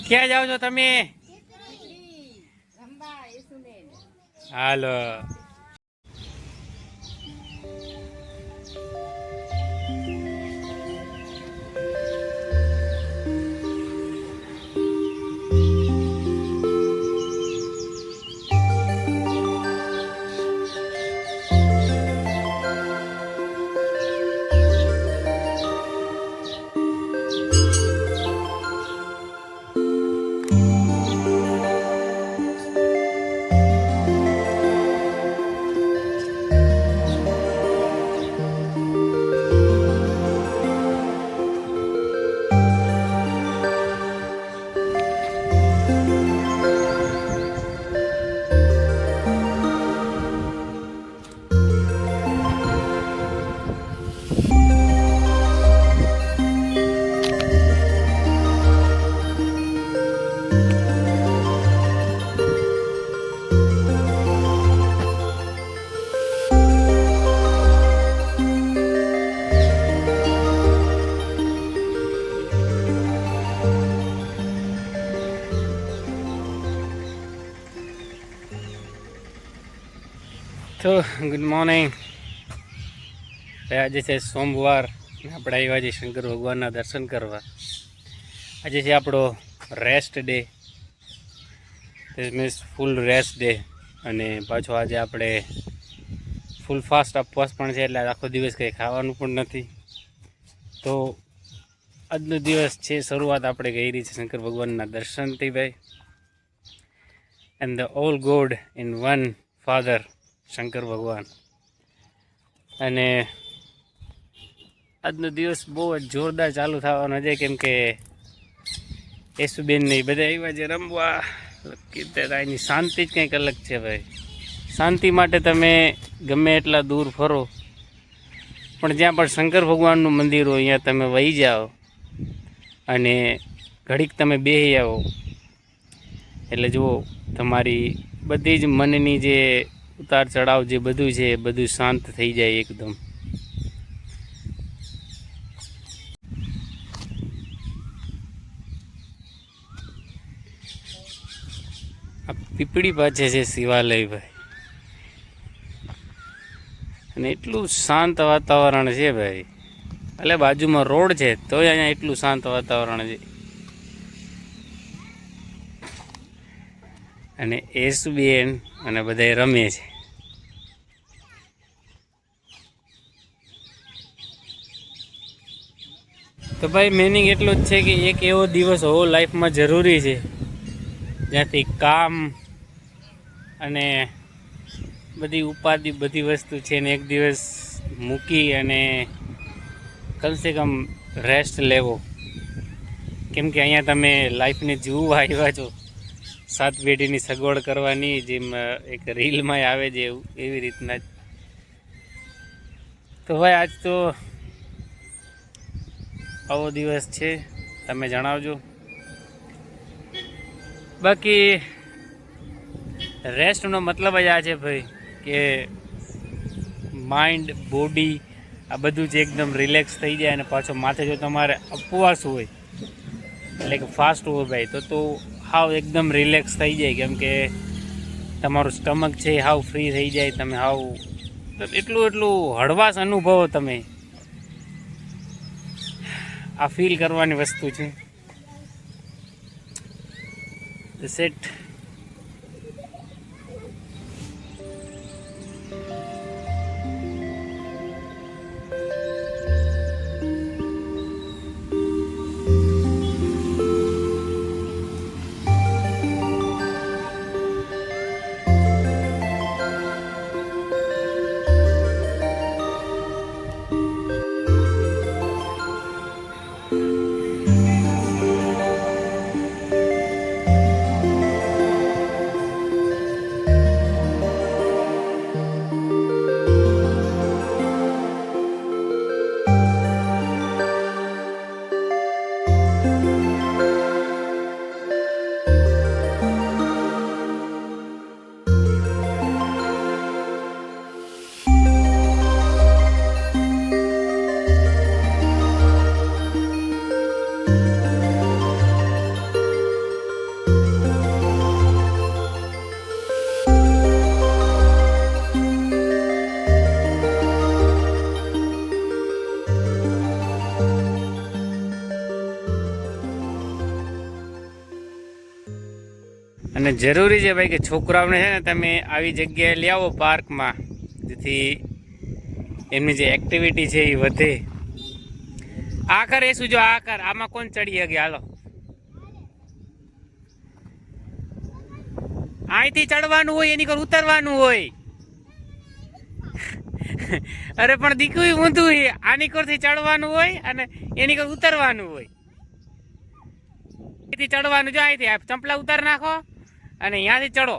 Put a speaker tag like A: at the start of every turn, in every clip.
A: ક્યાં જાઓ છો તમે? હાલો. તો ગુડ મોર્નિંગ. આજે છે સોમવાર. આપણે આવ્યા છીએ શંકર ભગવાનના દર્શન કરવા. આજે છે આપણો રેસ્ટ ડે, મીન્સ ફૂલ રેસ્ટ ડે. અને પાછો આજે આપણે ફૂલ ફાસ્ટ ઉપવાસ પણ છે, એટલે આખો દિવસ કંઈ ખાવાનું પણ નથી. તો આજનો દિવસ છે, શરૂઆત આપણે કરી છે શંકર ભગવાનના દર્શનથી ભાઈ. And the all God in one father Shankar ભગવાન. અને આજનો દિવસ બહુ જ જોરદાર ચાલુ થવાનો છે, કેમ કે યેસુબેન ને બધા આવ્યા છે રમવા. એની શાંતિ જ કંઈક અલગ છે ભાઈ. શાંતિ માટે તમે ગમે એટલા દૂર ફરો, પણ જ્યાં પણ શંકર ભગવાનનું મંદિર હોય અહીંયા તમે વહી જાઓ અને ઘડીક તમે બેસી આવો, એટલે જુઓ તમારી બધી જ મનની જે ઉતાર ચઢાવ જે બધું છે એ બધું શાંત થઈ જાય એકદમ. આ પીપળી પાસે છે શિવાલય ભાઈ, અને એટલું શાંત વાતાવરણ છે ભાઈ. એટલે બાજુમાં રોડ છે તોય અહીંયા એટલું શાંત વાતાવરણ છે. અને યેસુબેન અને બધા રમે છે. તો ભાઈ મિનિંગ એટલું જ છે કે એક એવો દિવસ હોવો લાઈફમાં જરૂરી છે જ્યાંથી કામ અને બધી ઉપાધિ બધી વસ્તુ છે ને એક દિવસ મૂકી અને કમસે કમ રેસ્ટ લેવો. કેમ કે અહીંયા તમે લાઈફને જીવવા આવ્યા છો, 7 પેઢીની સગવડ કરવાની, જેમ એક રીલમાં આવે છે એવું એવી રીતના જ. તો ભાઈ આજ તો આવો દિવસ છે, તમે જણાવજો. બાકી રેસ્ટનો મતલબ જ આ છે ભાઈ કે માઇન્ડ બોડી આ બધું જ એકદમ રિલેક્સ થઈ જાય. અને પાછો માથે જો તમારે ઉપવાસ હોય એટલે કે ફાસ્ટ હોય ભાઈ, તો હાવ એકદમ રિલેક્સ થઈ જાય. કેમ કે તમારું સ્ટમક છે હાવ ફ્રી થઈ જાય. તમે હાવ એટલું હળવાશ અનુભવો તમે. આ ફીલ કરવાની વસ્તુ છે. સેટ અને જરૂરી છે ભાઈ કે છોકરાઓને છે ને તમે આવી જગ્યાએ લઈ આવો પાર્કમાં, જેથી એમની જે એક્ટિવિટી છે એ વધે. આખર એ શું જો આખર આમાં કોણ ચડી શકે? હાલો અહીંથી ચડવાનું હોય, એની કર ઉતરવાનું હોય. અરે પણ દીકું ઊંધું છે, આની કોરથી ચડવાનું હોય અને એની કર ઉતરવાનું હોય. અહીંથી ચડવાનું જો, અહીંથી ચંપલા ઉતાર નાખો અને અહીંયાથી ચડો.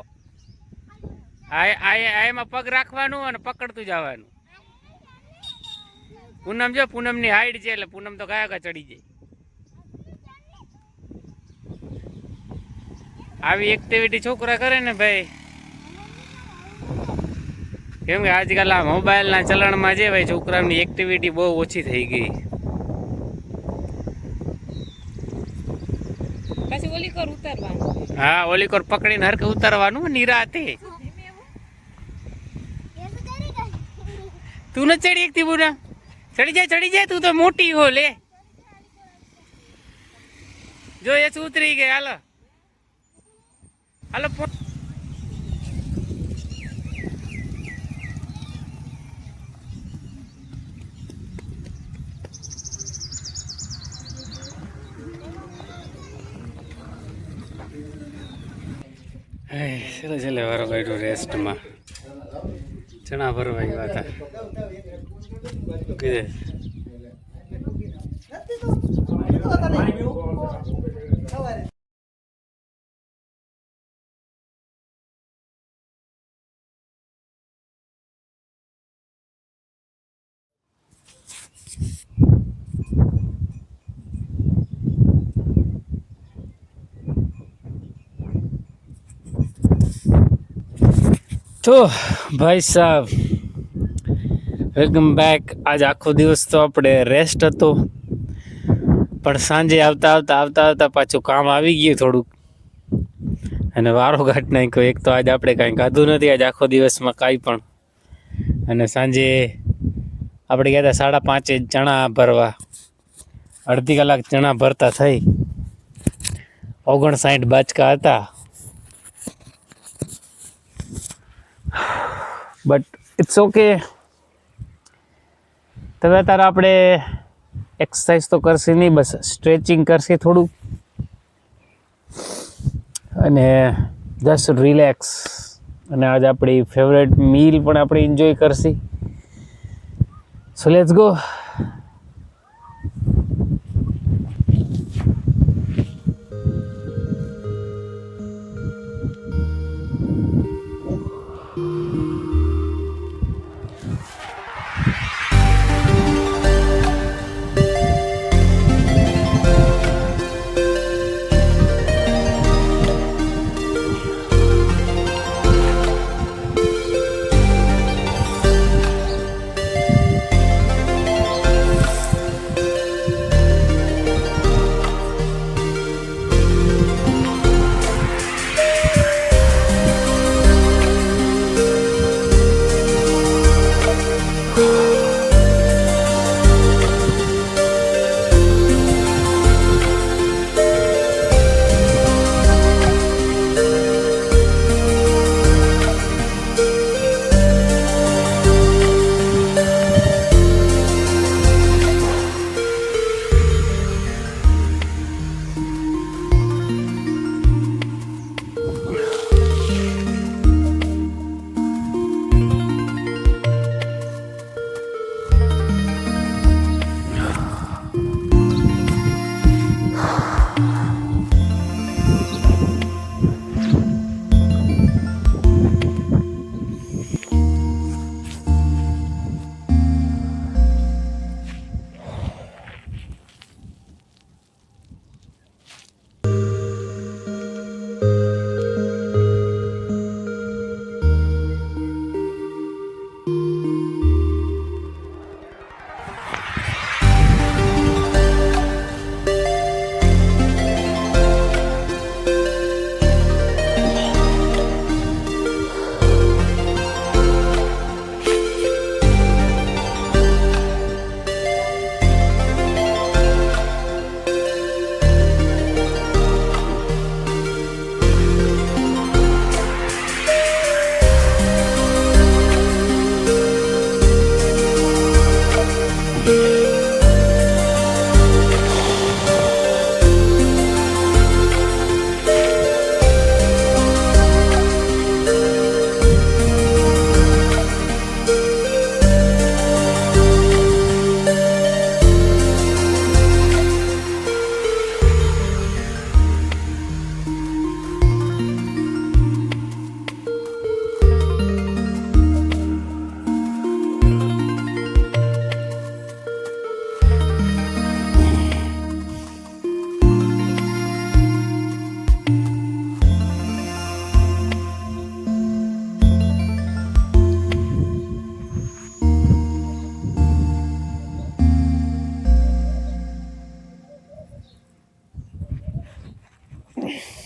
A: એમાં પગ રાખવાનું અને પકડતું જવાનું. પૂનમ જો, પૂનમની હાઈટ છે એટલે પૂનમ તો કયા ચડી જાય. આવી એક્ટિવિટી છોકરા કરે ને ભાઈ, કેમ કે આજકાલ આ મોબાઈલના ચલણમાં છે ભાઈ, છોકરાઓની એક્ટિવિટી બહુ ઓછી થઈ ગઈ.
B: પછી ઓલી કોર ઉતારવાનું.
A: હા, ઓલી કોર પકડીને હરકે ઉતારવાનું નિરાતે. તું ન ચડી એકથી પૂરા ચડી જાય તું તો મોટી હો. લે જો એ ઉતરી ગઈ. હાલો હાલો. છેલ્લે છેલ્લે વારો કાઢ્યો રેસ્ટમાં. ચણા ભરવા આવ્યા હતા. તો ભાઈ સાહેબ, વેલકમ બેક. આજ આખો દિવસ તો આપણે રેસ્ટ હતો, પણ સાંજે આવતા આવતા પાછું કામ આવી ગયું થોડુંક, અને વારો ઘાટ નાખ્યો. એક તો આજે આપણે કાંઈ ખાધું નથી આજ આખો દિવસમાં કાંઈ પણ. અને સાંજે આપણે ગયા હતા 5:30 ચણા ભરવા. અડધી કલાક ચણા ભરતા થઈ 59 બાચકા હતા. But it's okay. હવે અત્યારે આપણે એક્સરસાઇઝ તો કરશે નહીં, બસ સ્ટ્રેચિંગ કરશે થોડુંક અને જસ્ટ રિલેક્સ. અને આજે આપણી ફેવરેટ મીલ પણ આપણે એન્જોય કરશે. So let's go.
B: કરે